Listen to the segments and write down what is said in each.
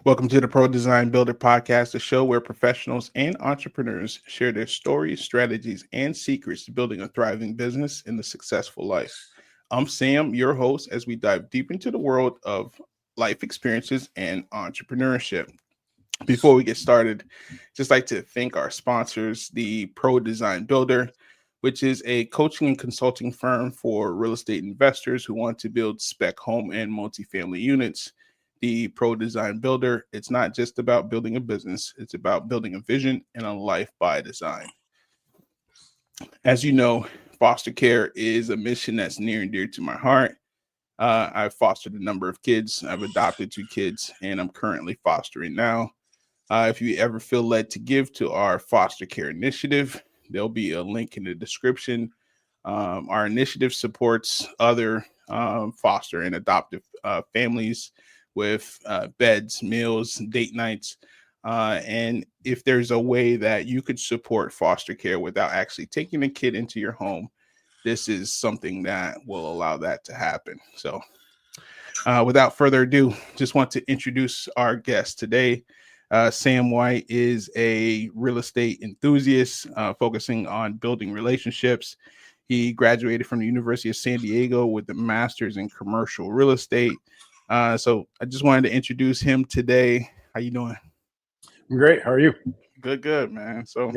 Welcome to the Pro Design Builder Podcast, a show where professionals and entrepreneurs share their stories, strategies, and secrets to building a thriving business and a successful life. I'm Sam, your host, as we dive deep into the world of life experiences and entrepreneurship. Before we get started, just like to thank our sponsors, the Pro Design Builder, which is a coaching and consulting firm for real estate investors who want to build spec home and multifamily units. The Pro Design Builder, it's not just about building a business, it's about building a vision and a life by design. As you know, foster care is a mission that's near and dear to my heart. I've fostered a number of kids, I've adopted 2 kids, and I'm currently fostering now. If you ever feel led to give to our foster care initiative, there'll be a link in the description. Our initiative supports other foster and adoptive families with beds, meals, date nights. And if there's a way that you could support foster care without actually taking a kid into your home, this is something that will allow that to happen. So without further ado, just want to introduce our guest today. Sam White is a real estate enthusiast focusing on building relationships. He graduated from the University of San Diego with a master's in commercial real estate. So I just wanted to introduce him today. How you doing? I'm great. How are you? Good, man. So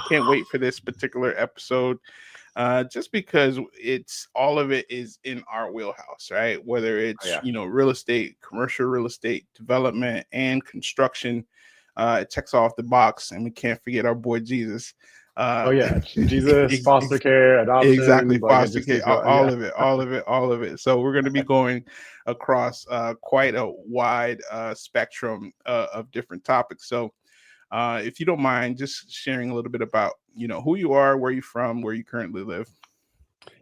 can't wait for this particular episode. Just because it's all of it is in our wheelhouse, right? Whether it's real estate, commercial real estate development, and construction, it checks off the box, and we can't forget our boy Jesus. Jesus, foster care, adoption, exactly, foster care, all of it. So we're going to be going across quite a wide spectrum of different topics. So if you don't mind, just sharing a little bit about, who you are, where you're from, where you currently live.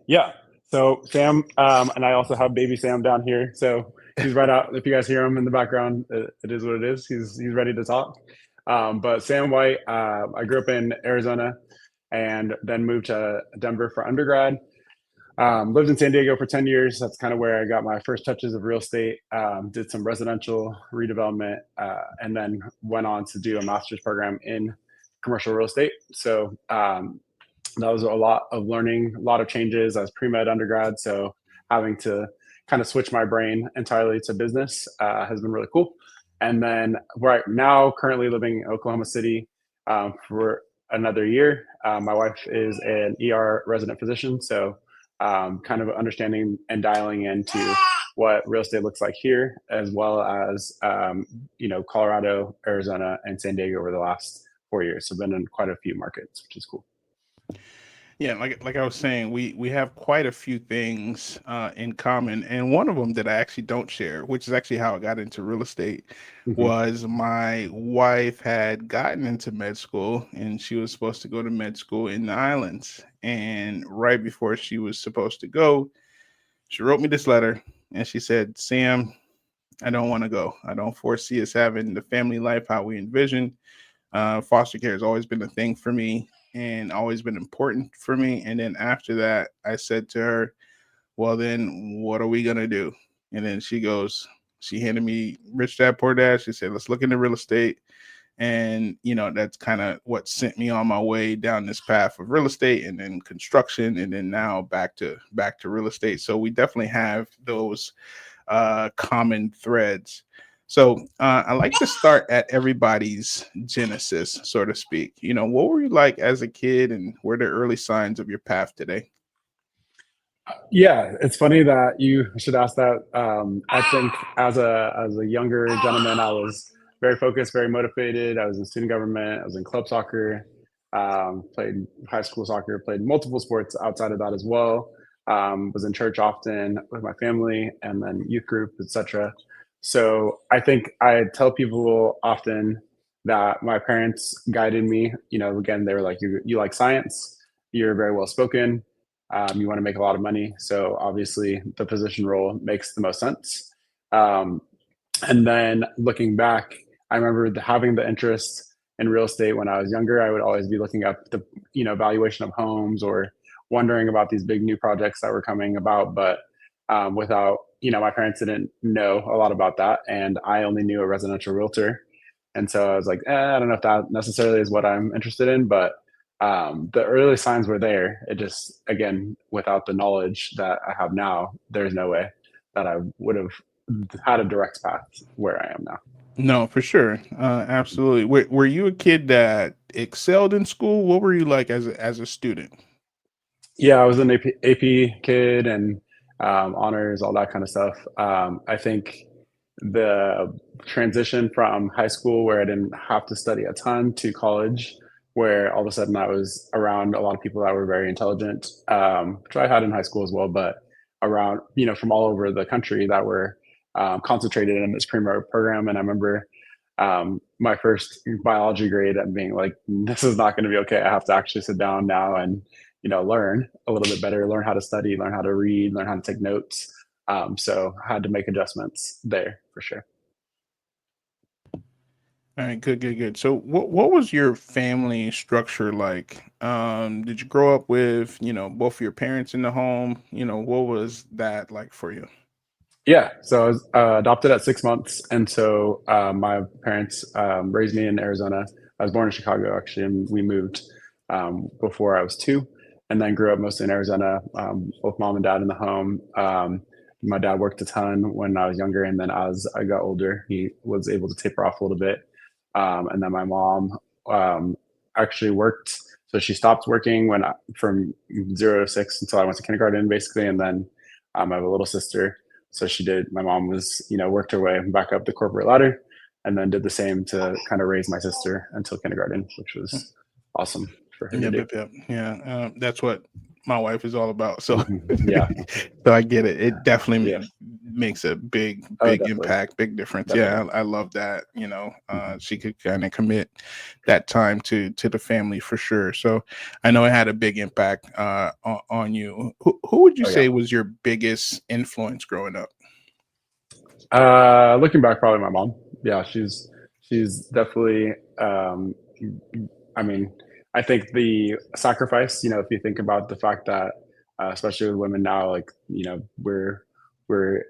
Yeah. So Sam, and I also have baby Sam down here. So he's right out. If you guys hear him in the background, it is what it is. He's ready to talk. But Sam White, I grew up in Arizona and then moved to Denver for undergrad. Lived in San Diego for 10 years. That's kind of where I got my first touches of real estate. Did some residential redevelopment, and then went on to do a master's program in commercial real estate. So that was a lot of learning, a lot of changes. I was pre-med undergrad, so having to kind of switch my brain entirely to business has been really cool. And then right now, currently living in Oklahoma City for another year. My wife is an ER resident physician, so kind of understanding and dialing into what real estate looks like here, as well as Colorado, Arizona, and San Diego over the last 4 years. So I've been in quite a few markets, which is cool. Yeah, like I was saying, we have quite a few things in common, and one of them that I actually don't share, which is actually how I got into real estate, was my wife had gotten into med school, and she was supposed to go to med school in the islands. And right before she was supposed to go, she wrote me this letter, and she said, "Sam, I don't want to go. I don't foresee us having the family life how we envisioned. Foster care has always been a thing for me and always been important for me." And then after that, I said to her, "Well, then what are we going to do?" And then she handed me Rich Dad Poor Dad. She said, "Let's look into real estate." And, that's kind of what sent me on my way down this path of real estate and then construction. And then now back to real estate. So we definitely have those common threads. So I like to start at everybody's genesis, so to speak. What were you like as a kid, and were there early signs of your path today? Yeah, it's funny that you should ask that. I think as a younger gentleman, I was very focused, very motivated. I was in student government. I was in club soccer, played high school soccer, played multiple sports outside of that as well. Was in church often with my family, and then youth group, etc. So I think I tell people often that my parents guided me. Again, they were like, you like science, you're very well spoken, you want to make a lot of money. So obviously the physician role makes the most sense. And then looking back, I remember having the interest in real estate when I was younger. I would always be looking up the valuation of homes or wondering about these big new projects that were coming about, but without my parents didn't know a lot about that, and I only knew a residential realtor, and so I was like, I don't know if that necessarily is what I'm interested in, but the early signs were there. It just, again, without the knowledge that I have now, there's no way that I would have had a direct path where I am now. No, for sure. Absolutely. Were you a kid that excelled in school? What were you like as a student? Yeah, I was an AP kid and honors, all that kind of stuff. I think the transition from high school, where I didn't have to study a ton, to college, where all of a sudden I was around a lot of people that were very intelligent, which I had in high school as well, but around, from all over the country that were concentrated in this pre-med program. And I remember my first biology grade and being like, this is not going to be okay. I have to actually sit down now and learn a little bit better, learn how to study, learn how to read, learn how to take notes. So I had to make adjustments there for sure. All right, good, good, good. So what was your family structure like? Did you grow up with, both of your parents in the home? What was that like for you? Yeah, so I was adopted at 6 months, and so my parents raised me in Arizona. I was born in Chicago, actually, and we moved before I was two, and then grew up mostly in Arizona, with mom and dad in the home. My dad worked a ton when I was younger, and then as I got older, he was able to taper off a little bit. And then my mom actually worked, so she stopped working from 0 to 6 until I went to kindergarten, basically, and then I have a little sister. So she did. My mom was, worked her way back up the corporate ladder, and then did the same to kind of raise my sister until kindergarten, which was awesome for her to Yep, do. yep, yep. Yeah, that's what my wife is all about. So, Yeah, so I get it. It definitely yeah. makes a big, Oh, big definitely, impact, big difference. definitely. Yeah, I love that. Mhm. She could kind of commit that time to the family for sure. So, I know it had a big impact on you. Who would you Oh yeah. say was your biggest influence growing up? Looking back, probably my mom. Yeah, she's definitely. I mean, I think the sacrifice. If you think about the fact that, especially with women now, like we're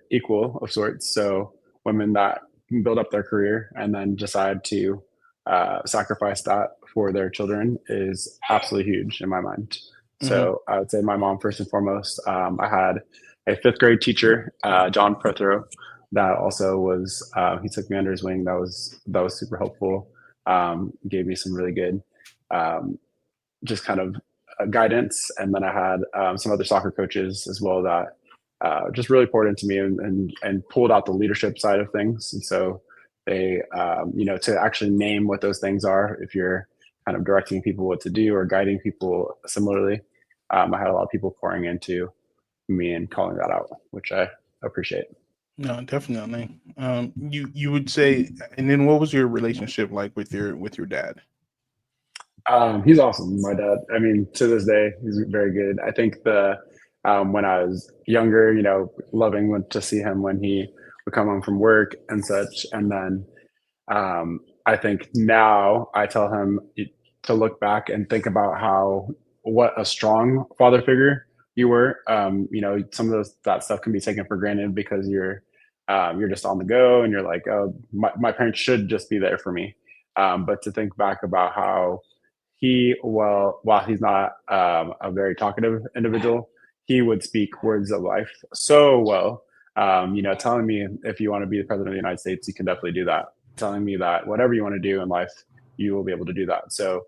equal of sorts. So women that build up their career and then decide to sacrifice that for their children is absolutely huge in my mind. Hmm. So I would say my mom first and foremost. I had a fifth grade teacher, John Prothero, that also was he took me under his wing. That was super helpful. Gave me some really good just kind of guidance. And then I had some other soccer coaches as well that just really poured into me and pulled out the leadership side of things. And so they to actually name what those things are, if you're kind of directing people what to do or guiding people similarly. I had a lot of people pouring into me and calling that out, which I appreciate. No, definitely. You would say, and then what was your relationship like with your dad? He's awesome, my dad. I mean, to this day, he's very good. I think when I was younger, loving to see him when he would come home from work and such. And then I think now I tell him to look back and think about what a strong father figure you were. Some of that stuff can be taken for granted because you're just on the go and you're like, oh, my parents should just be there for me. But to think back about how while he's not a very talkative individual, he would speak words of life so well. Telling me if you want to be the president of the United States, you can definitely do that. Telling me that whatever you want to do in life, you will be able to do that. So,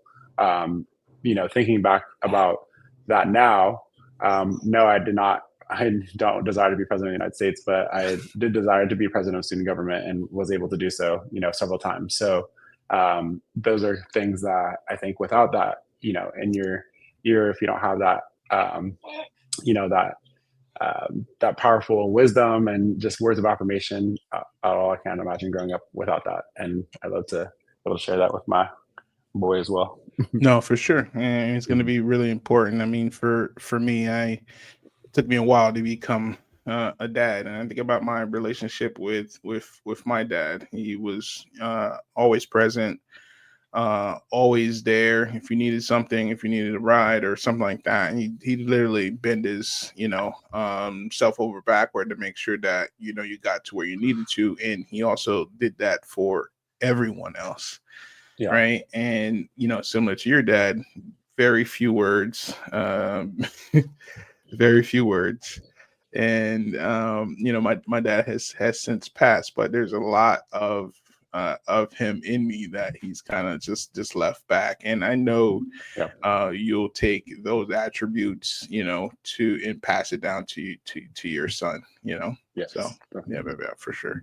thinking back about that now, no, I did not. I don't desire to be president of the United States, but I did desire to be president of student government and was able to do so, several times. So, those are things that I think without that, in your year, if you don't have that, um, that that powerful wisdom and just words of affirmation, all I can't imagine growing up without that. And I'd love to be able to share that with my boy as well. No, for sure, and it's going to be really important. I mean, for me, it took me a while to become a dad, and I think about my relationship with my dad. He was always present, always there if you needed something, if you needed a ride or something like that. And he literally bent his, self over backward to make sure that, you got to where you needed to. And he also did that for everyone else. Yeah. Right. And, similar to your dad, very few words, very few words. And, my dad has since passed, but there's a lot of him in me that he's kind of just left back. And I know you'll take those attributes, to and pass it down to your son, Yes. So yeah, for sure.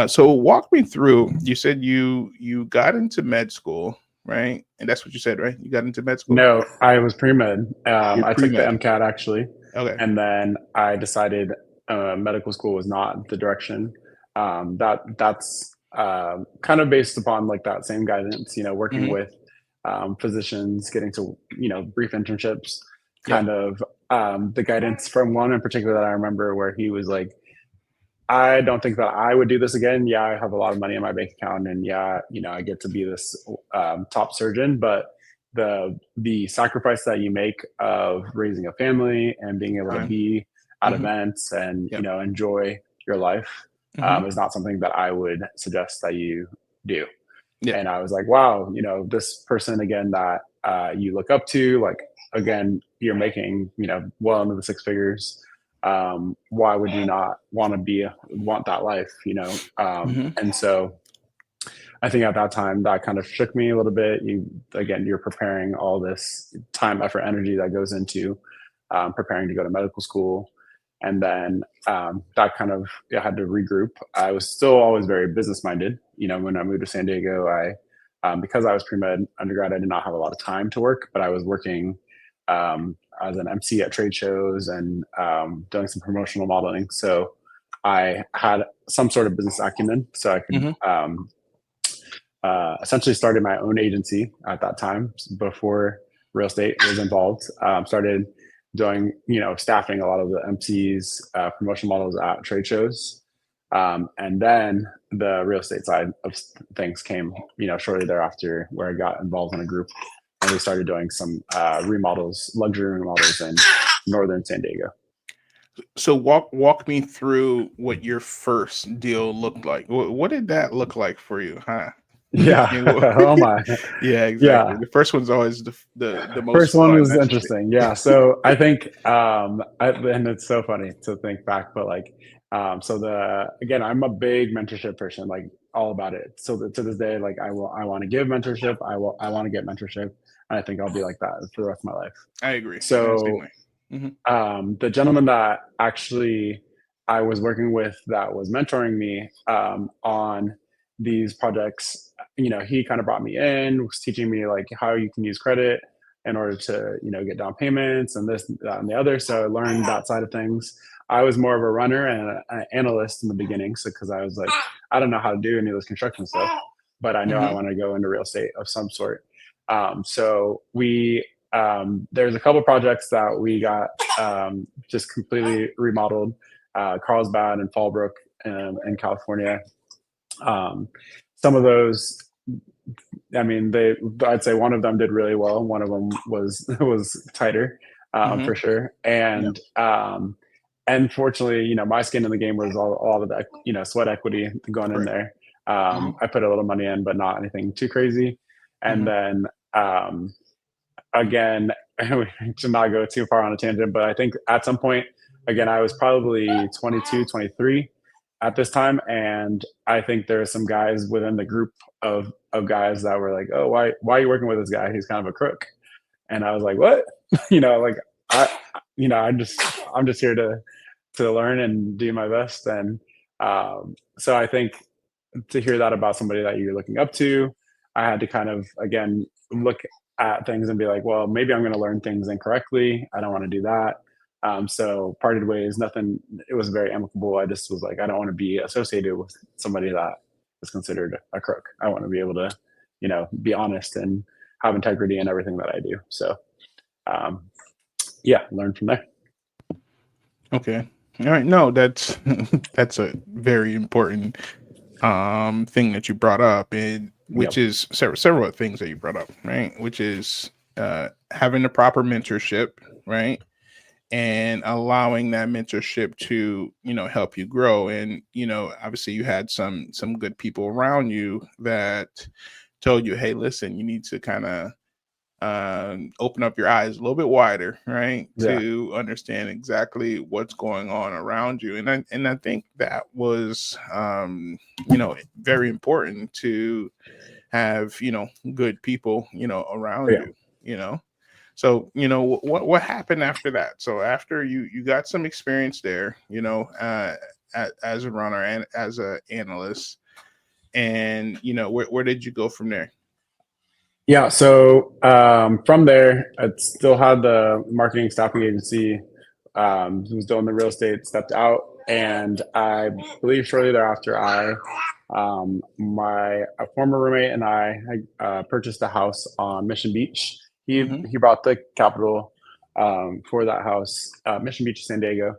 So walk me through, you said you got into med school, right? And that's what you said, right? You got into med school? No, I was pre-med. I took the pre-med. MCAT actually. Okay. And then I decided medical school was not the direction. That's kind of based upon like that same guidance, working with physicians, getting to, brief internships, kind of the guidance from one in particular that I remember where he was like, I don't think that I would do this again. Yeah, I have a lot of money in my bank account, and yeah, I get to be this top surgeon, but the sacrifice that you make of raising a family and being able to be at events and enjoy your life is not something that I would suggest that you do. Yeah. And I was like, wow, this person again that you look up to, like again, you're making well into the six figures. Why would you not want that life, And so I think at that time that kind of shook me a little bit. You're preparing all this time, effort, energy that goes into preparing to go to medical school. And then that kind of I had to regroup. I was still always very business minded. When I moved to San Diego, because I was pre-med undergrad, I did not have a lot of time to work, but I was working as an MC at trade shows and doing some promotional modeling. So I had some sort of business acumen, so I could essentially started my own agency at that time before real estate was involved. Started doing, staffing a lot of the MCs, promotional models at trade shows. And then the real estate side of things came, shortly thereafter, where I got involved in a group and we started doing some luxury remodels in northern San Diego. So walk me through what your first deal looked like. What did that look like for you, huh? Yeah. Oh my. Yeah, exactly. Yeah. The first one's always the most first one fun. was interesting. Yeah. So I think and it's so funny to think back, but like again, I'm a big mentorship person, like all about it. So to this day, like I want to give mentorship. I want to get mentorship. And I think I'll be like that for the rest of my life. I agree. So the gentleman that actually I was working with that was mentoring me on these projects, he kind of brought me in, was teaching me like how you can use credit in order to, get down payments and this, that, and the other. So I learned that side of things. I was more of a runner and an analyst in the beginning. So, cause I was like, I don't know how to do any of this construction stuff, but I know I want to go into real estate of some sort. So there's a couple projects that we got just completely remodeled, Carlsbad and Fallbrook in California. Some of those, I'd say one of them did really well. One of them was tighter, for sure. And fortunately, my skin in the game was all of the, sweat equity going in there. I put a little money in, but not anything too crazy. And then, again, we should not go too far on a tangent, but I think at some point, again, I was probably 22, 23 at this time. And I think there are some guys within the group of guys that were like, oh, why are you working with this guy? He's kind of a crook. And I was like, what? I'm just here to learn and do my best. And so I think to hear that about somebody that you're looking up to, I had to kind of, again, look at things and be like, well, maybe I'm going to learn things incorrectly. I don't want to do that. So parted ways, nothing, it was very amicable. I just was like, I don't want to be associated with somebody that is considered a crook. I want to be able to, be honest and have integrity in everything that I do. So, learn from there. Okay. All right. No, that's a very important thing that you brought up. And which is several things that you brought up, right? Which is having the proper mentorship, right? And allowing that mentorship to, help you grow. And, obviously you had some good people around you that told you, hey, listen, you need to kind of open up your eyes a little bit wider, right? Yeah. To understand exactly what's going on around you. And I think that was, very important to have, good people, around Yeah. you. So, what happened after that? So after you got some experience there, as a runner and as an analyst, and where did you go from there? Yeah. So from there, I still had the marketing staffing agency who was doing the real estate, stepped out. And I believe shortly thereafter, my a former roommate and I purchased a house on Mission Beach. He brought the capital for that house, Mission Beach, San Diego,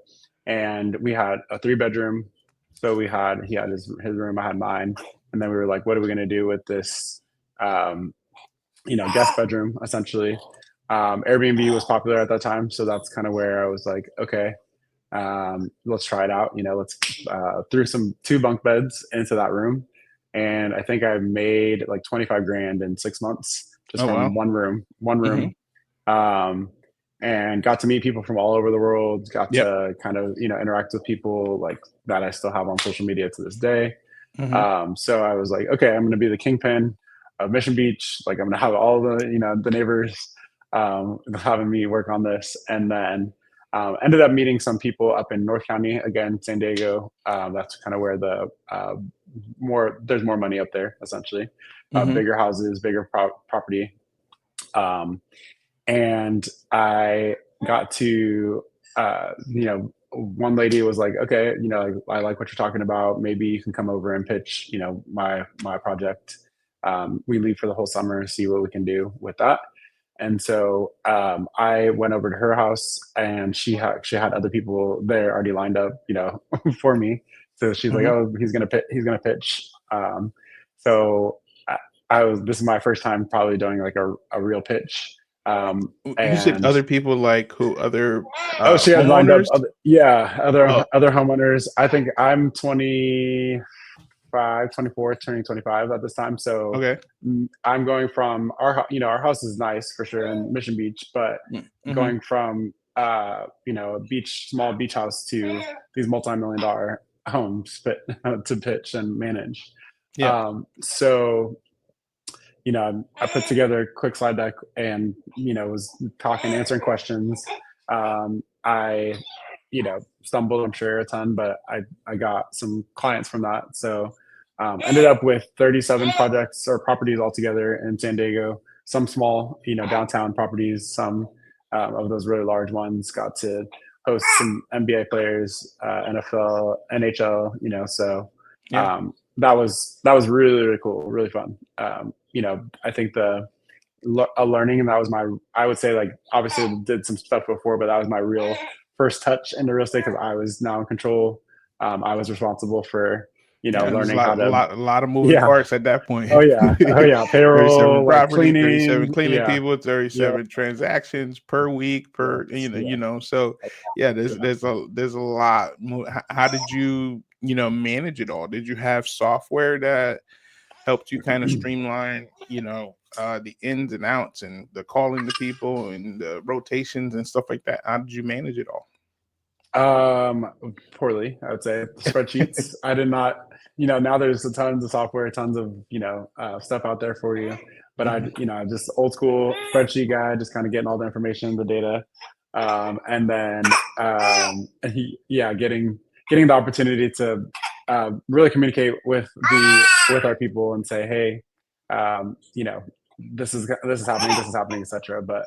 and we had a 3-bedroom. So he had his room, I had mine, and then we were like, what are we going to do with this? Guest bedroom essentially. Airbnb was popular at that time, so that's kind of where I was like, okay, let's try it out. Let's threw some 2 bunk beds into that room, and I think I made like 25 grand in 6 months just Oh, wow. from one room. And got to meet people from all over the world. Got to kind of interact with people like that I still have on social media to this day. So I was like, okay, I'm going to be the kingpin of Mission Beach. Like I'm going to have all the neighbors having me work on this, and then ended up meeting some people up in North County, again, San Diego. That's kind of where there's more money up there, essentially. Bigger houses, bigger property. And I got to, one lady was like, okay, I like what you're talking about. Maybe you can come over and pitch, my project. We leave for the whole summer and see what we can do with that. And so I went over to her house, and she had other people there already lined up, for me. So she's like, oh, he's gonna pitch. So this is my first time probably doing like a real pitch. You said other people, like who? Other she had lined up homeowners? Other homeowners. I think I'm 24, turning 25 at this time. So Okay. I'm going from our house is nice for sure in Mission Beach, but going from a small beach house to these multi-million-dollar homes to pitch and manage. So I put together a quick slide deck and was answering questions. I stumbled, I'm sure, a ton, but I got some clients from that. So ended up with 37 projects or properties altogether in San Diego. Some small, downtown properties. Some of those really large ones. Got to host some NBA players, NFL, NHL. So that was really, really cool, really fun. I think a learning, and that was I would say, like, obviously did some stuff before, but that was my real first touch into real estate because I was now in control. I was responsible for learning how to a lot of moving parts at that point. Oh yeah, payroll, 37 property, cleaning, 37 cleaning people, 37 transactions per week, So there's a lot. How did you manage it all? Did you have software that helped you kind of streamline the ins and outs and the calling the people and the rotations and stuff like that? How did you manage it all? Poorly, I would say. Spreadsheets. I did not, now there's tons of software, tons of, stuff out there for you. But I just old school spreadsheet guy, just kind of getting all the information, the data. And then, getting the opportunity to really communicate with our people and say, hey, this is happening, etc. But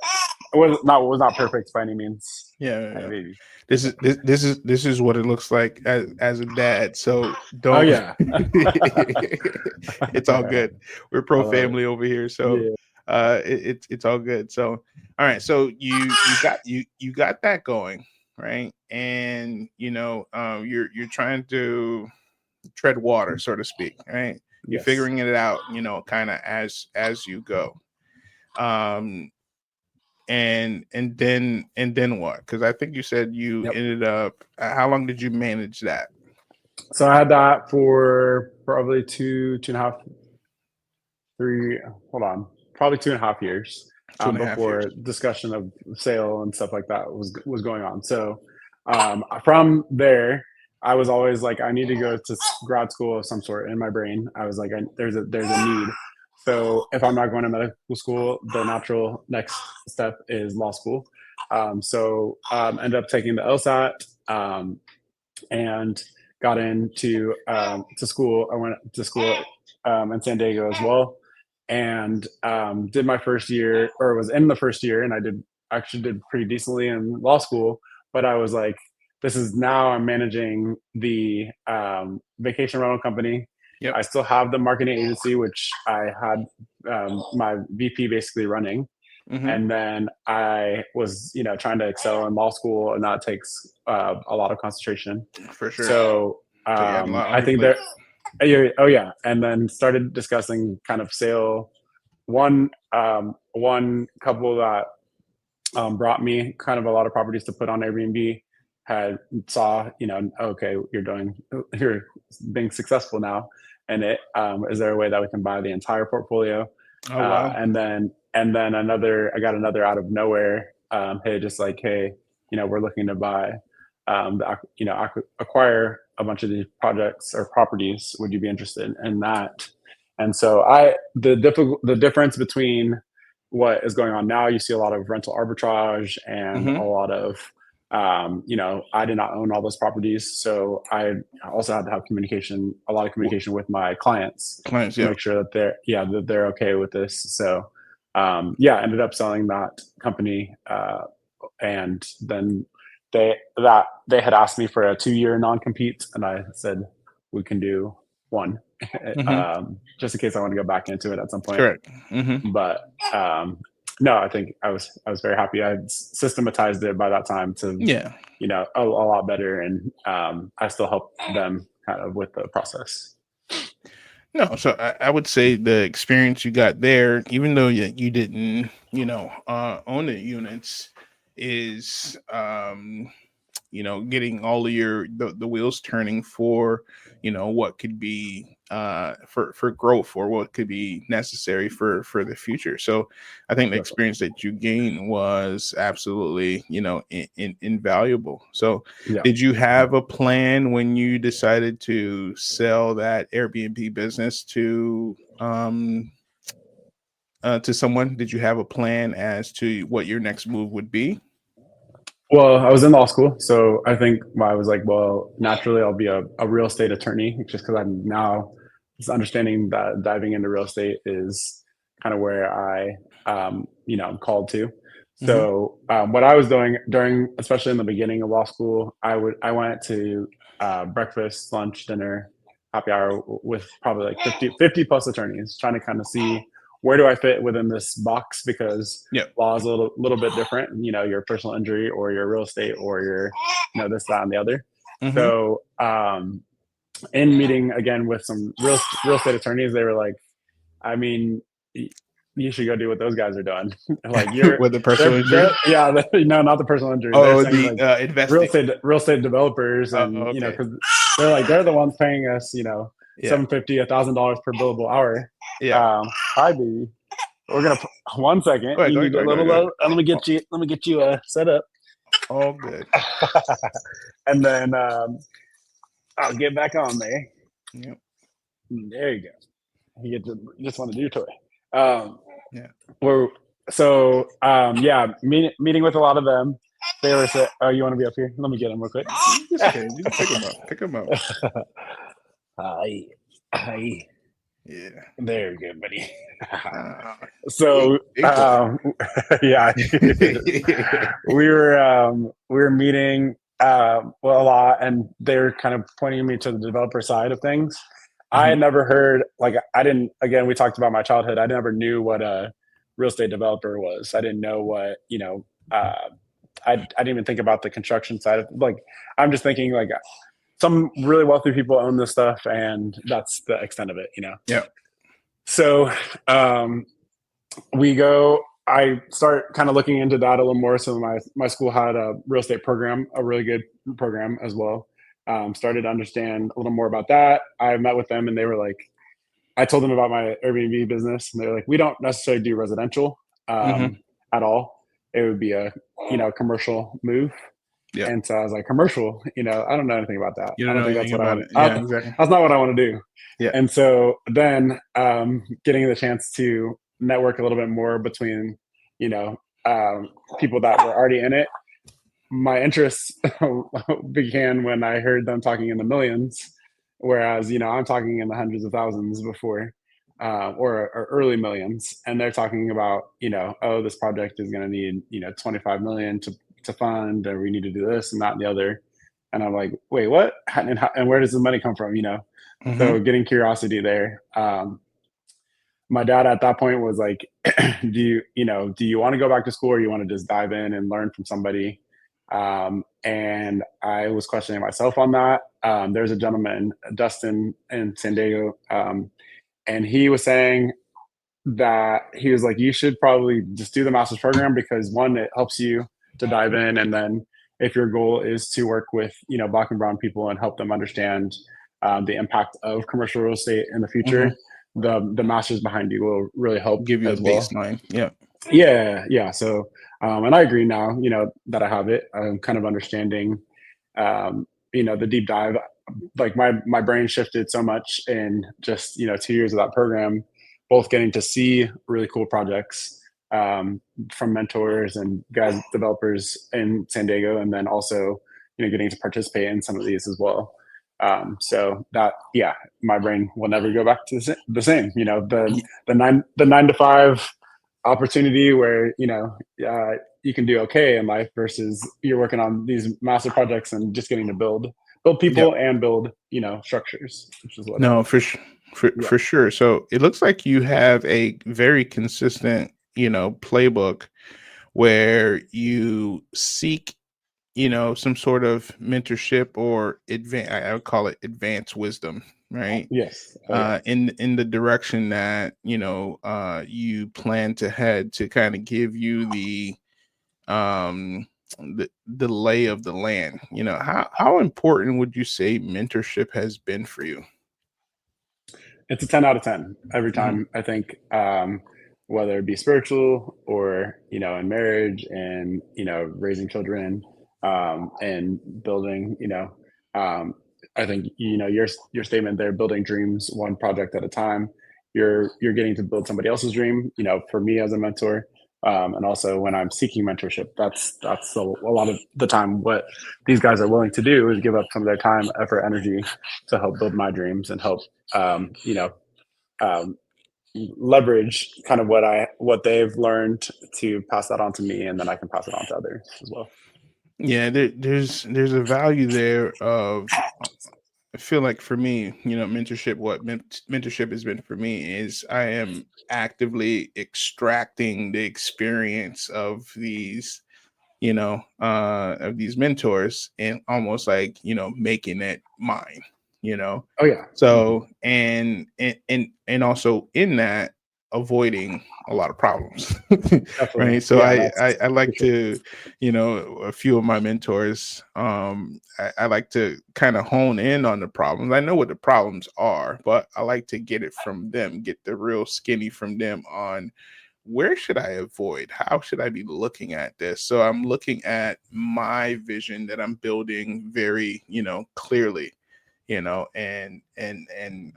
it was not perfect by any means. This is what it looks like as a dad. So don't. Oh yeah. It's all good. We're pro family over here, so it's all good. So all right, so you got that going, right? And you're trying to tread water, so to speak, right? You're Yes. figuring it out, kind of as you go. And then what? Because I think you said you ended up. How long did you manage that? So I had that for probably two and a half, three. Hold on, probably 2.5 years. 2.5 Before years. discussion of sale and stuff like that was going on. So from there, I was always like, I need to go to grad school of some sort. In my brain, I was like, there's a need. So if I'm not going to medical school, the natural next step is law school. So ended up taking the LSAT and got into to school. I went to school in San Diego as well, and did my first year, or was in the first year, and I actually did pretty decently in law school. But I was like, this is now I'm managing the vacation rental company. Yep. I still have the marketing agency, which I had my VP basically running. Mm-hmm. And then I was, trying to excel in law school, and that takes a lot of concentration. For sure. So I think that, oh yeah, and then started discussing kind of sale. One couple that brought me kind of a lot of properties to put on Airbnb saw, okay, you're being successful now, and is there a way that we can buy the entire portfolio? Oh wow. And then I got another out of nowhere. Hey, we're looking to buy, acquire a bunch of these projects or properties. Would you be interested in that? And so the difference between what is going on now, you see a lot of rental arbitrage and a lot of, I did not own all those properties. So I also had to have a lot of communication with my clients to make sure that they're okay with this. So, ended up selling that company. And then they had asked me for a 2-year non-compete, and I said, we can do 1, just in case I want to go back into it at some point. Correct. But, no, I think I was very happy. I had systematized it by that time to, a lot better. And I still help them kind of with the process. No, so I would say the experience you got there, even though you didn't, own the units, is, getting all of the wheels turning for, what could be for growth, or what could be necessary for the future. So I think the experience that you gained was absolutely, invaluable. So did you have a plan when you decided to sell that Airbnb business to someone? Did you have a plan as to what your next move would be? Well, I was in law school, so I think I was like, well, naturally I'll be a real estate attorney, just because I'm now just understanding that diving into real estate is kind of where I'm called to. So what I was doing especially in the beginning of law school, I went to breakfast, lunch, dinner, happy hour with probably like 50 plus attorneys, trying to kind of see where do I fit within this box, because law is a little bit different, your personal injury or your real estate or your, this, that, and the other. So in meeting again with some real estate attorneys, they were like, I mean, you should go do what those guys are doing. Like you're with the personal injury. No, not the personal injury. Oh, the investing. Real estate developers, and because they're the ones paying us, $750, $1,000 per billable hour. Hi, baby. We're gonna 1 second. Let me get you set up. All good. And then I'll get back on there. Yep. There you go. You just want to do your toy. Meeting with a lot of them. They were saying, "Oh, you want to be up here? Let me get them real quick." Okay, you pick them up. Hi. Yeah. There you go, buddy. So we were meeting a lot, and they were kind of pointing me to the developer side of things. I had never heard, we talked about my childhood. I never knew what a real estate developer was. I didn't know what, I didn't even think about the construction side of, I'm just thinking some really wealthy people own this stuff, and that's the extent of it, Yeah. So I start kind of looking into that a little more. So my school had a real estate program, a really good program as well. Started to understand a little more about that. I met with them, and they were like, I told them about my Airbnb business, and they were like, we don't necessarily do residential at all. It would be a commercial move. Yeah. And so I was like, commercial, I don't know anything about that. You I don't don't know think that's anything what I about want. it. Yeah, exactly. That's not what I want to do. Yeah. And so then getting the chance to network a little bit more between, people that were already in it. My interest began when I heard them talking in the millions, whereas, I'm talking in the hundreds of thousands before, or early millions. And they're talking about, oh, this project is going to need, 25 million to fund, or we need to do this and that and the other. And I'm like, wait, what? And where does the money come from? So getting curiosity there. My dad at that point was like, do you want to go back to school, or you want to just dive in and learn from somebody? And I was questioning myself on that. There's a gentleman, Dustin, in San Diego, and he was saying that he was like, you should probably just do the master's program, because one, it helps you to dive in, and then if your goal is to work with Black and brown people and help them understand the impact of commercial real estate in the future, the masters behind you will really help, give you as a well. baseline. Yeah. So and I agree now, that I have it. I'm kind of understanding the deep dive. Like my brain shifted so much in just 2 years of that program, both getting to see really cool projects from mentors and guys, developers in San Diego, and then also getting to participate in some of these as well. So that, my brain will never go back to the same. The 9 to 5 opportunity where you can do okay in life, versus you're working on these massive projects and just getting to build people and build structures, which is what No, for sure. So it looks like you have a very consistent playbook where you seek some sort of mentorship or I would call it advanced wisdom, right? Yes. In the direction that you plan to head, to kind of give you the lay of the land. How important would you say mentorship has been for you? It's a 10 out of 10 every time. I think whether it be spiritual or in marriage, and raising children, and building, I think your statement there, building dreams one project at a time. You're getting to build somebody else's dream. For me as a mentor, and also when I'm seeking mentorship, that's a lot of the time what these guys are willing to do, is give up some of their time, effort, energy to help build my dreams, and help leverage kind of what they've learned to pass that on to me, and then I can pass it on to others as well. Yeah, there's a value there of, I feel like for me, mentorship, mentorship has been for me is I am actively extracting the experience of these, of these mentors, and almost like, making it mine, Oh yeah. So, and also in that, avoiding a lot of problems. Right. So I like to, a few of my mentors, I like to kind of hone in on the problems. I know what the problems are, but I like to get it from them, get the real skinny from them on where should I avoid? How should I be looking at this? So I'm looking at my vision that I'm building very, clearly, and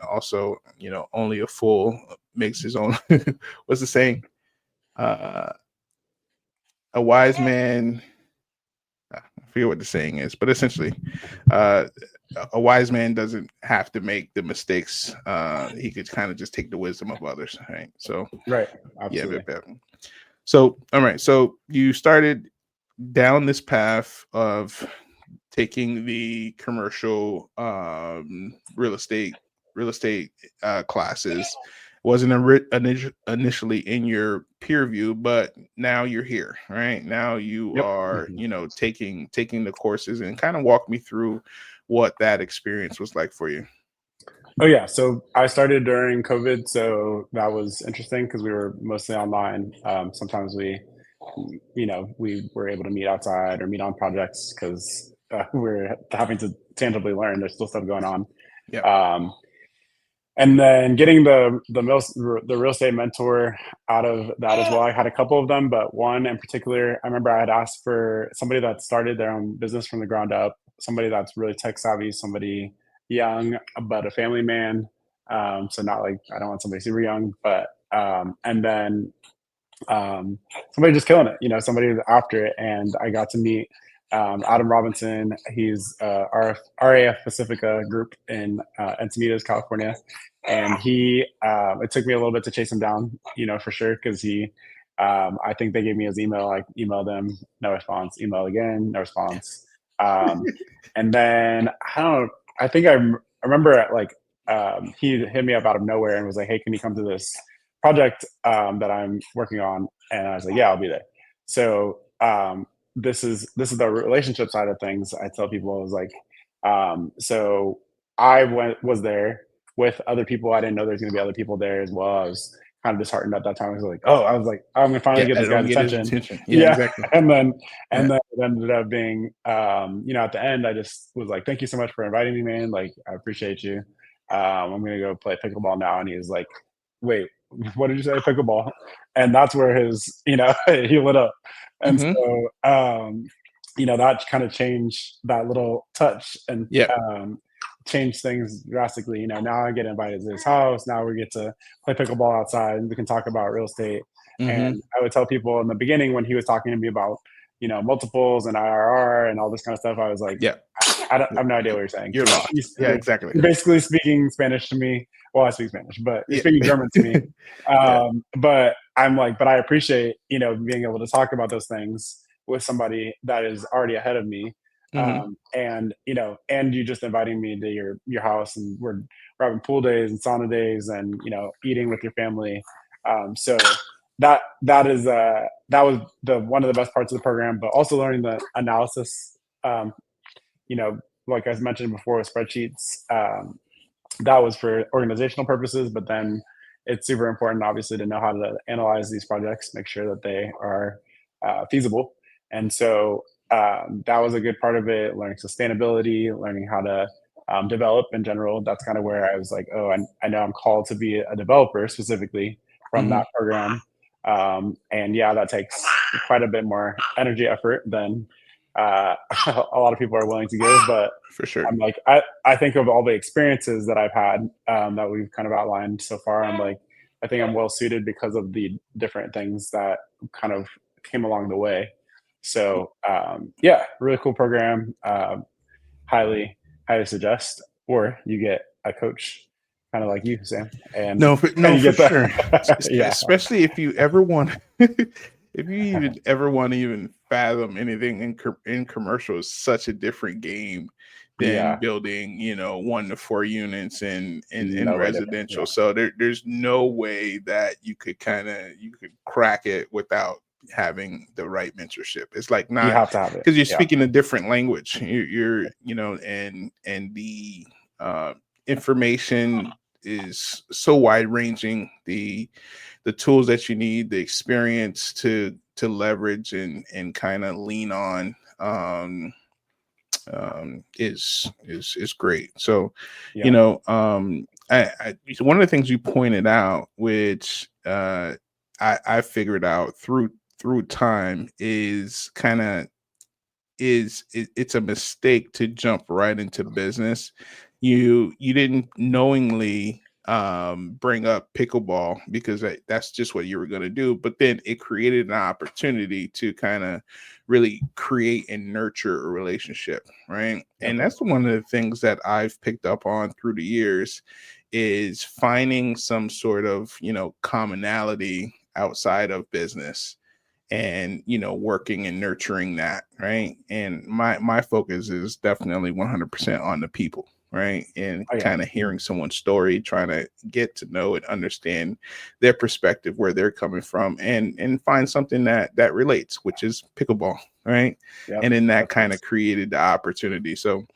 also, only a fool makes his own. What's the saying? A wise man, I forget what the saying is, but essentially, a wise man doesn't have to make the mistakes. He could kind of just take the wisdom of others, right? So, right, absolutely. Yeah. So, all right. So you started down this path of taking the commercial real estate classes. Wasn't initially in your peer view, but now you're here, right? Now you are, taking the courses, and kind of walk me through what that experience was like for you. Oh yeah, so I started during COVID, so that was interesting because we were mostly online. Sometimes we were able to meet outside or meet on projects because we're having to tangibly learn. There's still stuff going on. Yeah. And then getting the real estate mentor out of that as well. I had a couple of them, but one in particular, I remember I had asked for somebody that started their own business from the ground up, somebody that's really tech savvy, somebody young but a family man. So not like I don't want somebody super young, but and then somebody just killing it, somebody after it. And I got to meet Adam Robinson. He's RAF Pacifica group in Encinitas, California. And it took me a little bit to chase him down, for sure. Cause I think they gave me his email. I emailed them, no response, email again, no response. And then I think I remember he hit me up out of nowhere and was like, hey, can you come to this project that I'm working on? And I was like, yeah, I'll be there. So this is the relationship side of things. I tell people, I was like, so I was there with other people. I didn't know there's going to be other people there as well. I was kind of disheartened at that time. I was like, I'm going to finally get this guy's attention. Yeah, exactly. And then it ended up being, at the end, I just was like, thank you so much for inviting me, man. Like, I appreciate you. I'm going to go play pickleball now. And he was like, wait, what did you say? Pickleball. And that's where his, he lit up. And so, that kind of changed that little touch and changed things drastically. Now I get invited to his house. Now we get to play pickleball outside and we can talk about real estate. And I would tell people in the beginning when he was talking to me about, multiples and IRR and all this kind of stuff, I was like, I have no idea what you're saying. You're lost. Yeah, exactly. You're basically speaking Spanish to me. Well, I speak Spanish, but you're speaking German to me. But I'm like, but I appreciate, being able to talk about those things with somebody that is already ahead of me. And you just inviting me to your house, and we're having pool days and sauna days and, eating with your family. So that was one of the best parts of the program, but also learning the analysis, like I mentioned before with spreadsheets, that was for organizational purposes, but then it's super important, obviously, to know how to analyze these projects, make sure that they are feasible. And so that was a good part of it, learning sustainability, learning how to develop in general. That's kind of where I was like, oh, I know I'm called to be a developer specifically from that program. And yeah, that takes quite a bit more energy effort than a lot of people are willing to give, but for sure. I'm like, I think of all the experiences that I've had that we've kind of outlined so far. I'm like, I think I'm well suited because of the different things that kind of came along the way. So really cool program. Highly suggest, or you get a coach kind of like you, Sam. And for sure. Especially if you ever want, if you even ever want to even fathom anything in commercial, is such a different game than building, 1 to 4 units in residential. So there's no way that you could crack it without having the right mentorship. It's like not, you have to have it because you're speaking a different language. You're and the information is so wide ranging. The tools that you need, the experience to leverage and kind of lean on is great. So I one of the things you pointed out, which I figured out through time, is it's a mistake to jump right into business. You didn't knowingly bring up pickleball because that's just what you were going to do, but then it created an opportunity to kind of really create and nurture a relationship, right? And that's one of the things that I've picked up on through the years, is finding some sort of commonality outside of business and working and nurturing that, right? And my focus is definitely 100% on the people, right? And kind of hearing someone's story, trying to get to know and understand their perspective, where they're coming from, and find something that relates, which is pickleball. right? Yep. And then that kind of created the opportunity. So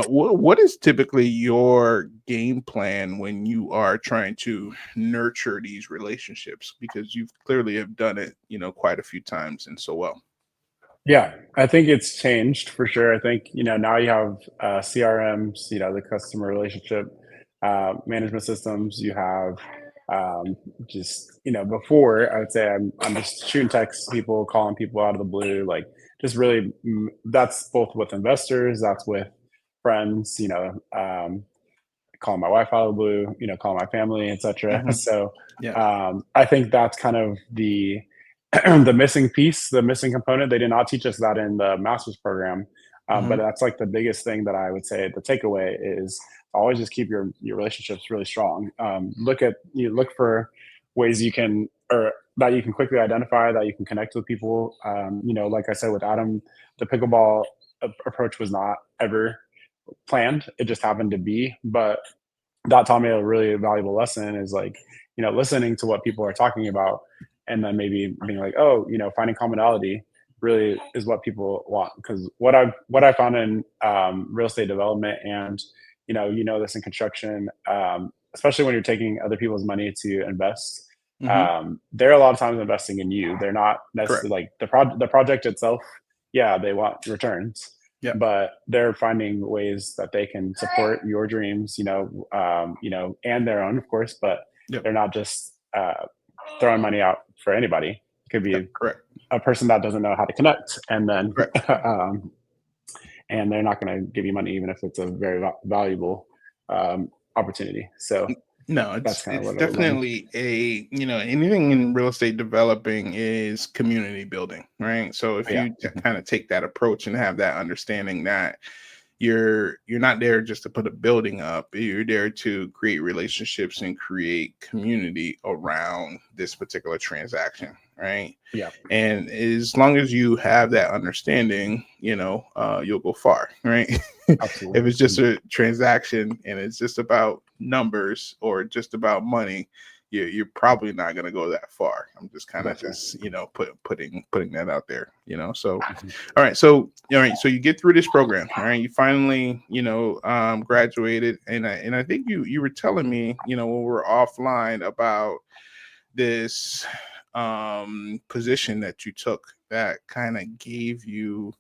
what is typically your game plan when you are trying to nurture these relationships? Because you've clearly have done it, quite a few times and so well. Yeah, I think it's changed for sure. I think, now you have CRMs, the customer relationship management systems. You have just, before I would say I'm just shooting texts to people, calling people out of the blue, like just really, that's both with investors, that's with friends, calling my wife out of the blue, calling my family, etc. Hmm. So Yeah. I think that's kind of the the missing piece, the missing component. They did not teach us that in the master's program, but Hmm. that's like the biggest thing that I would say. The takeaway is always just keep your relationships really strong. Look for ways you can or that you can quickly identify that you can connect with people. Like I said with Adam, the pickleball approach was not ever planned. It just happened to be, but that taught me a really valuable lesson is like, listening to what people are talking about and then maybe being like, oh, finding commonality really is what people want. Because what I found in real estate development and this in construction, especially when you're taking other people's money to invest, Hmm. they're a lot of times investing in you. They're not Correct. necessarily like the project itself. Yeah, they want returns, Yeah. but they're finding ways that they can support your dreams, and their own, of course. But Yep. they're not just throwing money out for anybody. It could Yep. be Correct. a person that doesn't know how to connect, and then Correct. and they're not going to give you money even if it's a very valuable opportunity. So No, that's it's kind of it's what I learned. definitely anything in real estate developing is community building, right? So if But yeah, you kind of take that approach and have that understanding that you're not there just to put a building up, you're there to create relationships and create community around this particular transaction, right? yeah, And as long as you have that understanding, you'll go far, right? absolutely. If it's just a transaction and it's just about numbers or just about money, you're probably not going to go that far. I'm just kind of Gotcha. just putting that out there. So Mhm. all right, so you get through this program, all right, you finally graduated, and I think you were telling me, when we were offline, about this position that you took that kind of gave you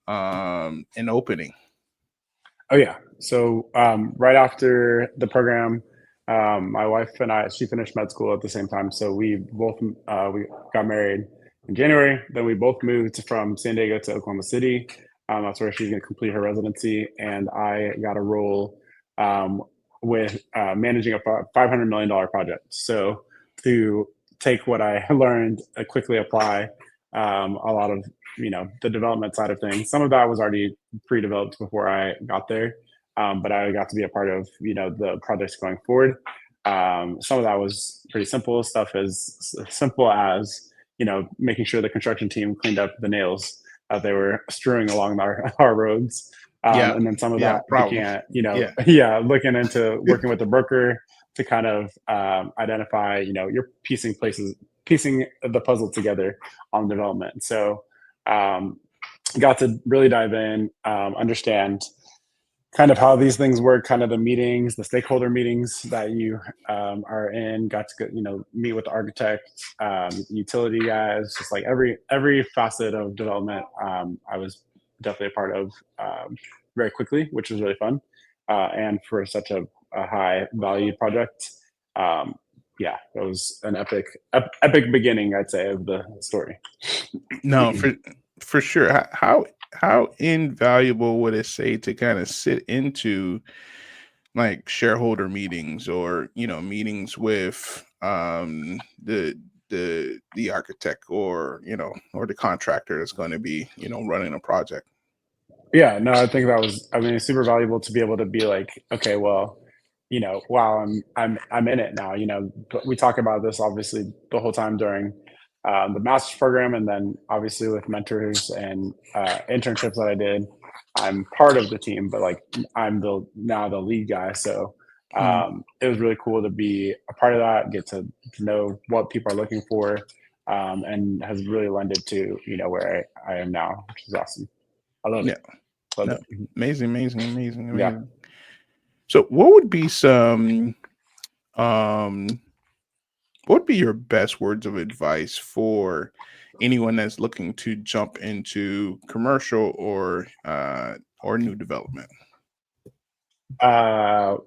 an opening. Oh yeah. So right after the program, my wife and I, she finished med school at the same time. So we got married in January. Then we both moved from San Diego to Oklahoma City. That's where she's going to complete her residency, and I got a role um, with managing a $500 million project. So to take what I learned, quickly apply a lot of the development side of things. Some of that was already pre-developed before I got there, but I got to be a part of the projects going forward. Some of that was pretty simple stuff, as simple as making sure the construction team cleaned up the nails that they were strewing along our roads. Yeah, And then some of yeah, that problems. began, Yeah. yeah, looking into working with the broker to kind of identify, you're piecing the puzzle together on development. So got to really dive in, understand kind of how these things work, kind of the meetings, the stakeholder meetings that you are in. Got to go, meet with the architect, utility guys, just like every facet of development. I was definitely a part of very quickly, which was really fun, and for such a high value project. Um, yeah, it was an epic beginning, I'd say, of the story. No, for sure. How invaluable would it say to kind of sit into like shareholder meetings, or meetings with the architect, or or the contractor that's going to be running a project? Yeah, no, I think that was, I mean, it's super valuable to be able to be like, okay, well, wow, I'm in it now. But we talk about this obviously the whole time during the master's program, and then obviously with mentors and internships that I did. I'm part of the team, but like I'm now the lead guy. So Mhm. it was really cool to be a part of that, get to know what people are looking for, and has really lended to, where I am now, which is awesome. I love Yeah. it. Love No. it. Yeah. Amazing. So what would be some um what would be your best words of advice for anyone that's looking to jump into commercial or new development? Uh,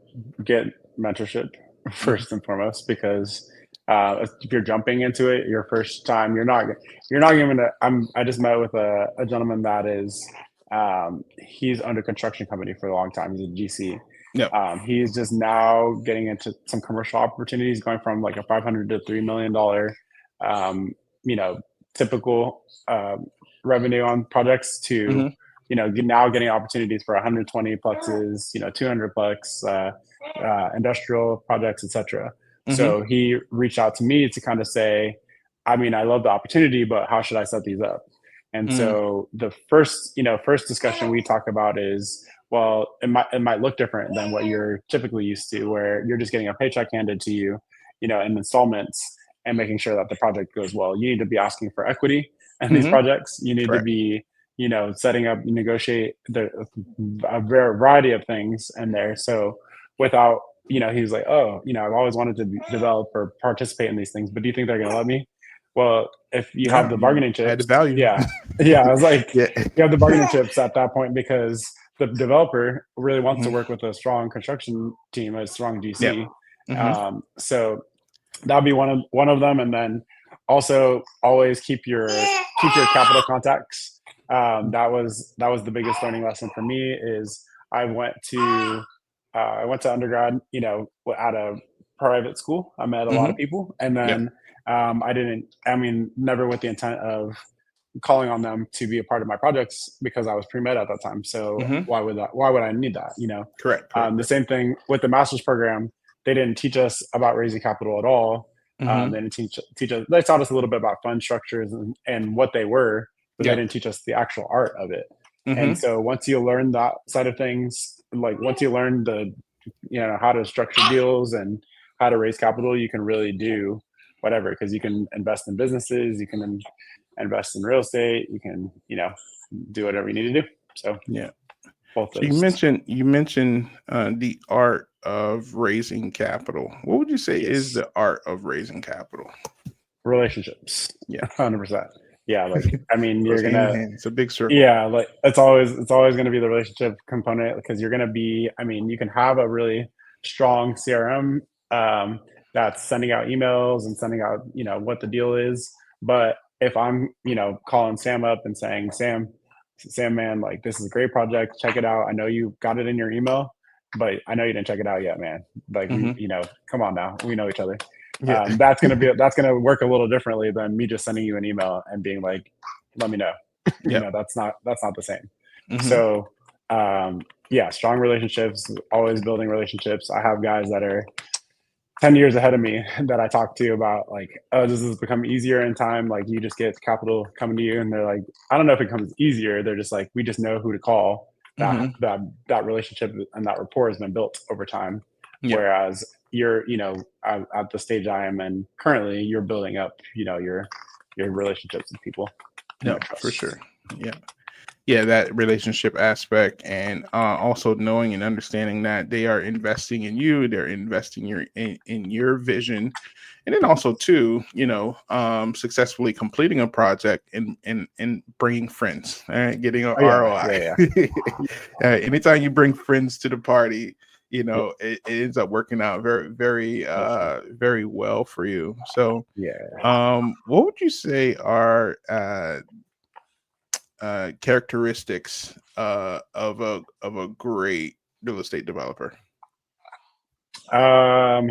get mentorship Mhm. first and foremost, because if you're jumping into it your first time, you're not going to. I just met with a gentleman that is he's under construction company for a long time. He's a GC. Yep. He's just now getting into some commercial opportunities, going from like a 500 to $3 million, um, you know, typical revenue on projects to Mhm. now getting opportunities for 120 plexes, 200 plex, industrial projects, etc. Mhm. So he reached out to me to kind of say, I mean, I love the opportunity, but how should I set these up? And Mhm. so the first discussion we talk about is, well, it might look different than what you're typically used to, where you're just getting a paycheck handed to you, in installments, and making sure that the project goes well. You need to be asking for equity in these Mhm. projects. You need to Correct. be, setting up, negotiate a variety of things in there. So without, he was like, oh, I've always wanted to develop or participate in these things, but do you think they're going to let me? Well, if you have Yeah, the you bargaining add the chips, value. yeah, yeah. I was like, Yeah. you have the bargaining chips at that point, because the developer really wants to Mhm. work with a strong construction team, a strong Yep. GC. Mhm. So that'll be one of them, and then also always keep your capital contacts. That was the biggest learning lesson for me. Is I went to undergrad, at a private school. I met a lot of Mhm. people, and Yep. then never with the intent of calling on them to be a part of my projects, because I was pre-med at that time. So Mhm. why would I need that? Correct. The same thing with the master's program. They didn't teach us about raising capital at all. Mhm. They didn't teach us. They taught us a little bit about fund structures and what they were, but they Yep. didn't teach us the actual art of it. And Mhm. so once you learn that side of things, like once you learn how to structure deals and how to raise capital, you can really do whatever, because you can invest in businesses, you can invest in real estate, you can do whatever you need to do. So Yeah. both So you those. mentioned the art of raising capital. What would you say is Yes. the art of raising capital? Relationships. Yeah. 100%. Yeah, like, I mean, Goes you're hand in gonna hand. It's a big circle. yeah, like it's always going to be the relationship component, because you're going to be, I mean, you can have a really strong CRM, that's sending out emails and sending out, what the deal is. But if I'm, calling Sam up and saying, Sam, man, like, this is a great project, check it out. I know you got it in your email, but I know you didn't check it out yet, man. Like, Mhm. come on now, we know each other. Yeah. That's gonna work a little differently than me just sending you an email and being like, let me know. Yep. That's not the same. Mhm. So yeah, strong relationships, always building relationships. I have guys that are 10 years ahead of me that I talk to about, like, oh, does this become easier in time? Like, you just get capital coming to you, and they're like, I don't know if it comes easier. They're just like, we just know who to call. That Mhm. that that relationship and that rapport has been built over time. Yeah. Whereas you're, at the stage I am in currently, you're building up, your relationships with people and No, their for trust. sure. Yeah. Yeah, that relationship aspect, and also knowing and understanding that they are investing in you, they're investing in your vision, and then also too, successfully completing a project and bringing friends, all right, getting an Oh yeah, ROI. yeah, Anytime you bring friends to the party, yeah, it ends up working out yeah. very well for you. So Yeah. what would you say are characteristics of a great real estate developer? Um,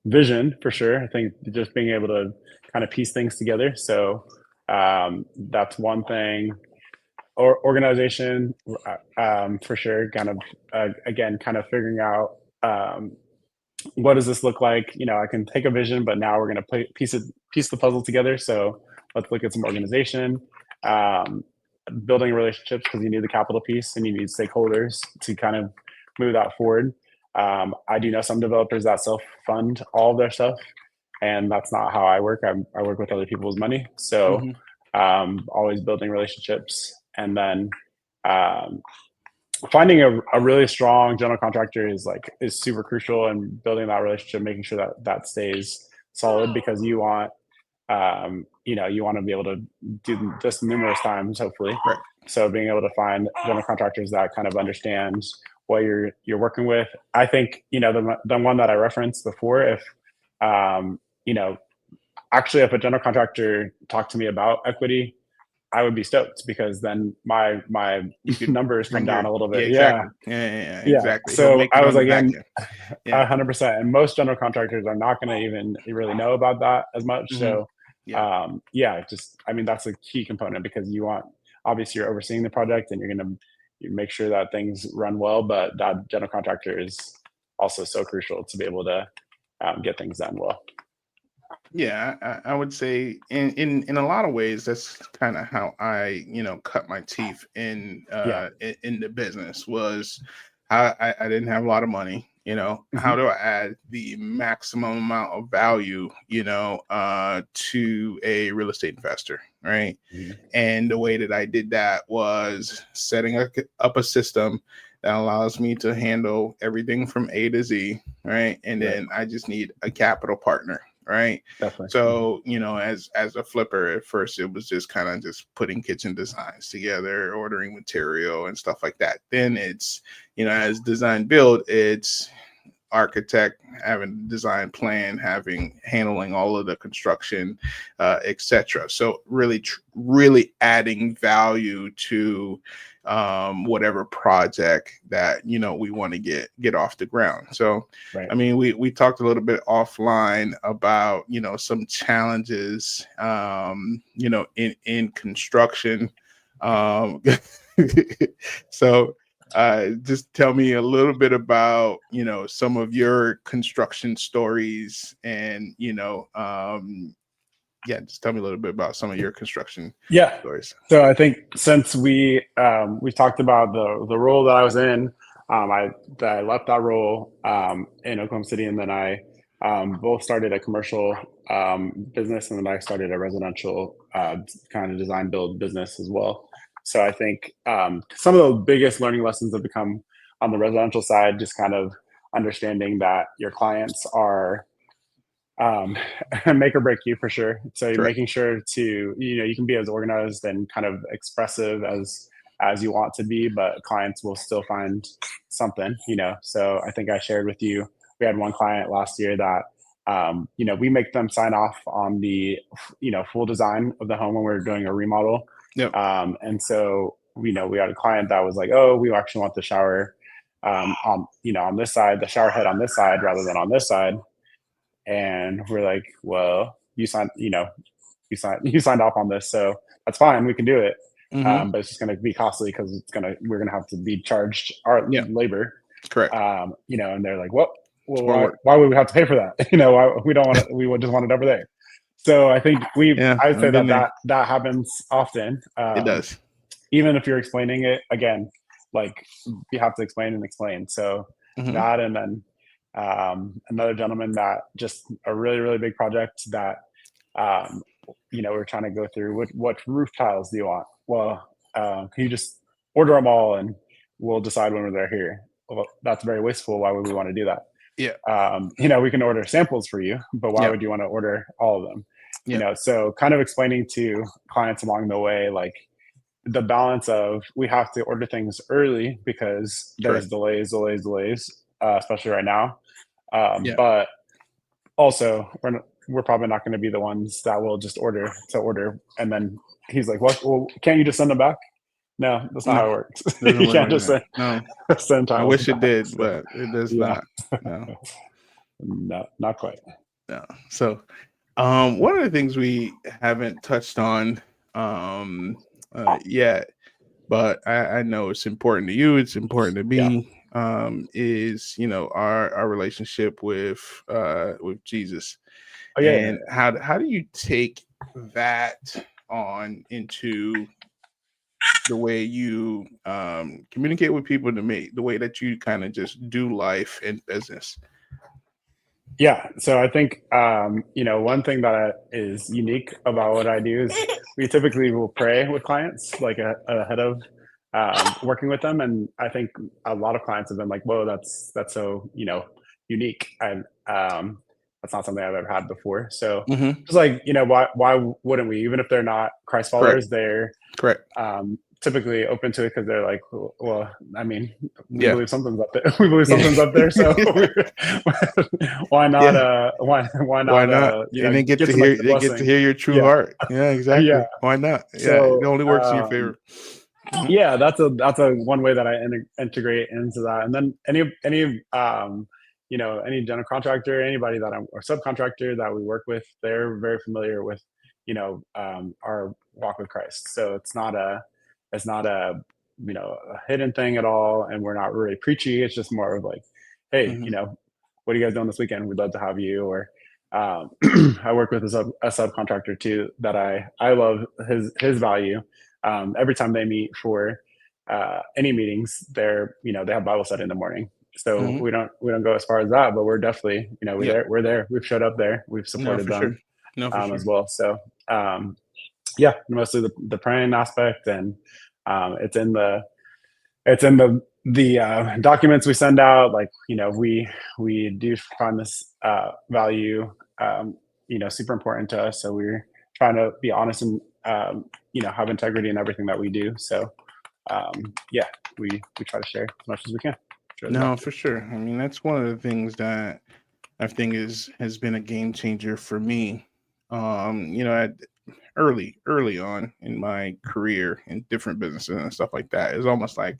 Vision for sure. I think just being able to kind of piece things together. So that's one thing. Or organization, for sure. Kind of again, kind of figuring out, what does this look like. I can take a vision, but now we're going to piece the puzzle together. So let's look at some organization. Um, Building relationships, because you need the capital piece and you need stakeholders to kind of move that forward. I do know some developers that self fund all of their stuff. and that's not how I work. I work with other people's money. So always building relationships, and then finding a really strong general contractor is super crucial, and building that relationship, making sure that that stays solid, because you want you want to be able to do this numerous times, hopefully. Right. So being able to find general contractors that kind of understand what you're working with. I think, the one that I referenced before, if actually if a general contractor talked to me about equity, I would be stoked, because then my You could numbers come down a little bit. exactly. Yeah, Yeah. exactly. He'll So make I it was on the like, back and end. Yeah. 100%. And most general contractors are not going to even really know about that as much. So, that's a key component, because obviously you're overseeing the project, and you're going to make sure that things run well. But that general contractor is also so crucial to be able to get things done well. Yeah, I would say in a lot of ways that's kind of how I cut my teeth in in the business. Was I didn't have a lot of money. How do I add the maximum amount of value to a real estate investor, right? And the way that I did that was setting up a system that allows me to handle everything from A to Z, right? And then I just need a capital partner, right? Definitely. So, as a flipper, at first it was just kind of just putting kitchen designs together, ordering material and stuff like that. Then it's, as design build, it's architect having design plan, handling all of the construction, etc. So really adding value to whatever project that we want to get off the ground. So I mean, we talked a little bit offline about some challenges in construction. So just tell me a little bit about some of your construction stories, and just tell me a little bit about some of your construction stories. So I think since we talked about the role that I was in, I left that role in Oklahoma City, and then I both started a commercial business, and then I started a residential kind of design build business as well. So I think some of the biggest learning lessons have become on the residential side, just kind of understanding that your clients are make or break you, for sure. So you're making sure to, you can be as organized and kind of expressive as you want to be, but clients will still find something, So I think I shared with you, we had one client last year that we make them sign off on the full design of the home when we're doing a remodel. And so we had a client that was like, oh, we actually want the shower on this side, the shower head on this side rather than on this side. And we're like, well, you signed off on this, so that's fine, we can do it. But it's just going to be costly, because we're going to have to be charged our labor. Correct. And they're like, well, why would we have to pay for that? Why, we don't want it, we would just want it over there. So I think I'd say that happens often. It does. Even if you're explaining it, again, like, you have to explain and explain. So that, and then another gentleman that just a really, really big project that we're trying to go through. What roof tiles do you want? Well, can you just order them all and we'll decide when they're here? Well, that's very wasteful. Why would we want to do that? We can order samples for you, but why would you want to order all of them? So kind of explaining to clients along the way, like, the balance of, we have to order things early because there's delays, especially right now. But also, we're probably not going to be the ones that will just order. And then he's like, "What? Well, can't you just send them back?" No, that's not how it works. You can't just send time. I wish it did, but it does not. No, not quite. No. So, one of the things we haven't touched on yet, but I know it's important to you, it's important to me, is our relationship with Jesus. How do you take that on into the way you communicate with people, the way that you kind of just do life and business? Yeah. So I think, one thing that is unique about what I do is we typically will pray with clients like ahead of working with them. And I think a lot of clients have been like, whoa, that's so, unique. And that's not something I've ever had before. So Mm-hmm. just like, why wouldn't we, even if they're not Christ Correct. followers, they're Correct. typically open to it because they're like, well, I mean, we Yeah. believe something's up there. We believe Yeah. something's up there. So why not? Yeah. Why Why not? not? And they get Get to some hear extra they get to blessing. hear your true Yeah, heart. Yeah, yeah. exactly. Why not? Yeah, it So only works in your favor. Mhm. yeah, that's a one way that I integrate into that. And then any general contractor, anybody that I'm or subcontractor that we work with, they're very familiar with our walk with Christ. So it's not a a hidden thing at all, and we're not really preachy. It's just more of like, hey, Mhm. what are you guys doing this weekend? We'd love to have you. Or I work with a subcontractor too that I love his value. Every time they meet for any meetings, they have Bible study in the morning. So Mhm. we don't go as far as that, but we're definitely Yeah. we're there. We've showed up there. We've No, supported for sure. them No, for as sure. well. So yeah, mostly the praying aspect, and it's in the documents we send out. Like we do find this value super important to us. So we're trying to be honest and have integrity in everything that we do. So yeah, we try to share as much as we can. Share the No, gospel. for sure. I mean, that's one of the things that I think has been a game changer for me. At early on in my career in different businesses and stuff like that, it's almost like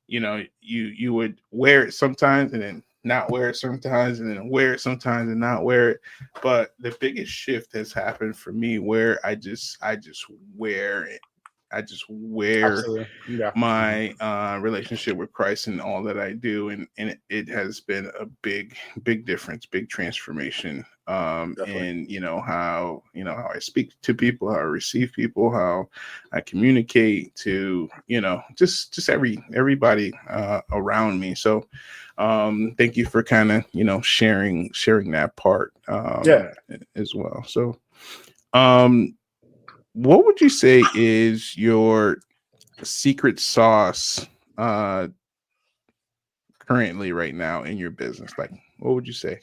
you would wear it sometimes and then not wear it sometimes and then wear it sometimes and not wear it. But the biggest shift has happened for me where I just wear it. I just wear Absolutely. Yeah. my relationship with Christ and all that I do, and it has been a big difference, big transformation. Definitely. And how I speak to people, how I receive people, how I communicate to just everybody around me. So thank you for kind of sharing that part Yeah. as well. So um, what would you say is your secret sauce uh currently right now in your business? Like, what would you say?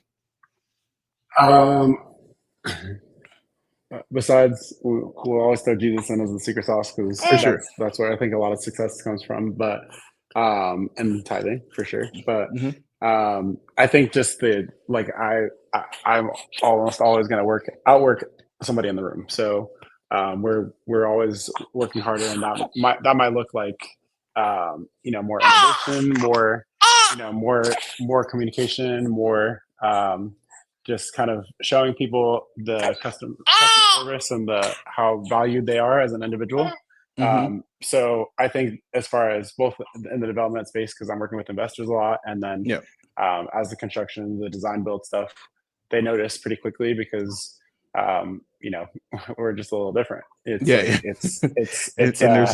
Um, besides, we'll always throw Jesus in as the secret sauce because For sure. that's where I think a lot of success comes from. But and tithing for sure. But Hmm. I think just I'm almost always going to outwork somebody in the room. So we're always working harder, and that might look like more innovation, more more communication, more just kind of showing people the customer service and the how valued they are as an individual. Hmm. So I think as far as both in the development space, because I'm working with investors a lot, and then Yeah. as the construction, the design build stuff, they notice pretty quickly because we're just a little different. It's Yeah. like Yeah. and, it's and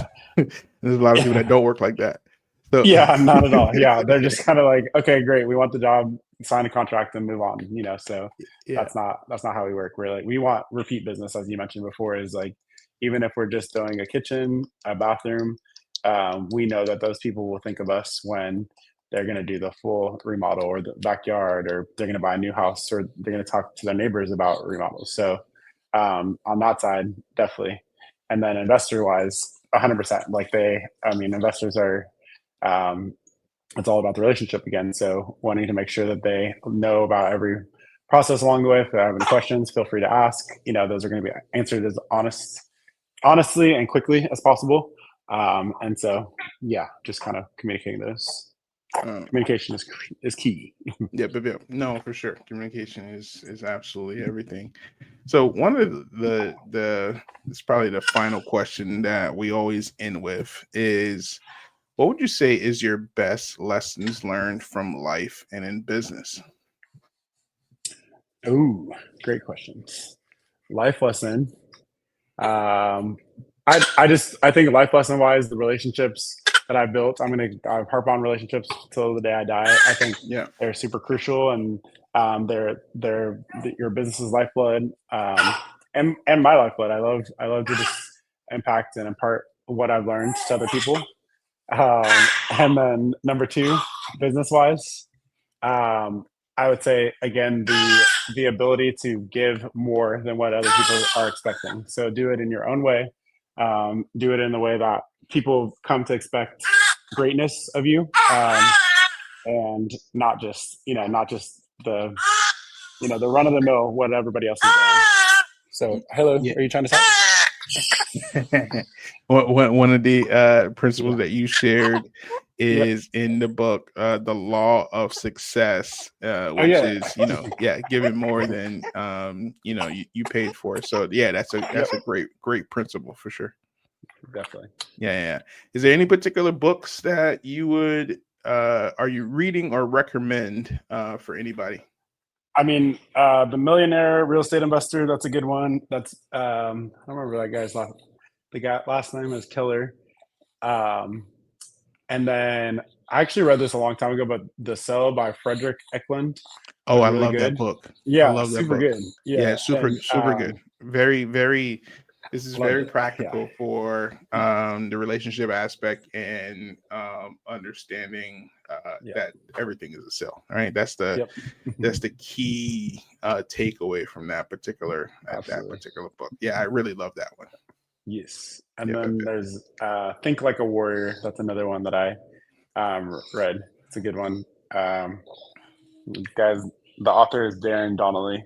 there's a lot of people that don't work like that. So yeah, not at all. Yeah, they're just kind of like, okay, great, we want the job, sign a contract, and move on. So yeah. that's not how we work. We want repeat business, as you mentioned before. Is like even if we're just doing a kitchen, a bathroom, we know that those people will think of us when they're going to do the full remodel or the backyard, or they're going to buy a new house, or they're going to talk to their neighbors about remodels. So on that side, definitely. And then investor wise, 100%. Investors are um, it's all about the relationship again. So wanting to make sure that they know about every process along the way. If they have any questions, feel free to ask. Those are going to be answered as honestly and quickly as possible. And so, yeah, just kind of communicating those. um, Communication is key. yeah, no, for sure, communication is absolutely everything. So one of the it's probably the final question that we always end with is, what would you say is your best lessons learned from life and in business? Ooh, great questions. Life lesson. Um, I think life lesson wise, the relationships that I built, I harp on relationships till the day I die. I think Yeah. they're super crucial, and They're your business's lifeblood, and my lifeblood. I love to just impact and impart what I've learned to other people. And then number two, business wise, I would say again the ability to give more than what other people are expecting. So do it in your own way. Do it in the way that people come to expect greatness of you, and not just the the run of the mill what everybody else is doing. So hello, Yeah. are you trying to talk? One of the principles Yeah. that you shared Yep. is in the book, the law of success, Oh which yeah. is, giving more than you paid for. So yeah, that's Yep. a great principle for sure. Definitely. Yeah. Is there any particular books that you would are you reading or recommend for anybody? I mean, The Millionaire Real Estate Investor, that's a good one. That's I don't remember that guy's last name is Killer. And then I actually read this a long time ago, but The Cell by Frederick Eklund Oh, was I really love that good. book. I Yeah, love that super book. good. Yeah, Yeah, super and good. Very this is loved very it. Yeah, practical for the relationship aspect and understanding yeah, that everything is a sell. All right, that's the yep. key takeaway from that particular Absolutely. book. Yeah, I really love that one. Yes. And Yep. then there's Think Like a Warrior. That's another one that I read. It's a good one. Guys, the author is Darren Donnelly.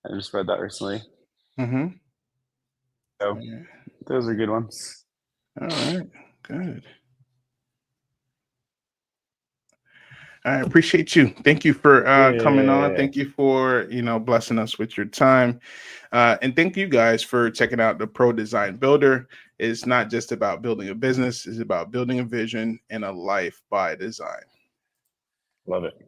I just read that recently. Mm-hmm. So Yeah. those are good ones. All right. Good. I appreciate you. Thank you for coming on. Yeah. Thank you for blessing us with your time, and thank you guys for checking out the Pro Design Builder. It's not just about building a business; it's about building a vision and a life by design. Love it.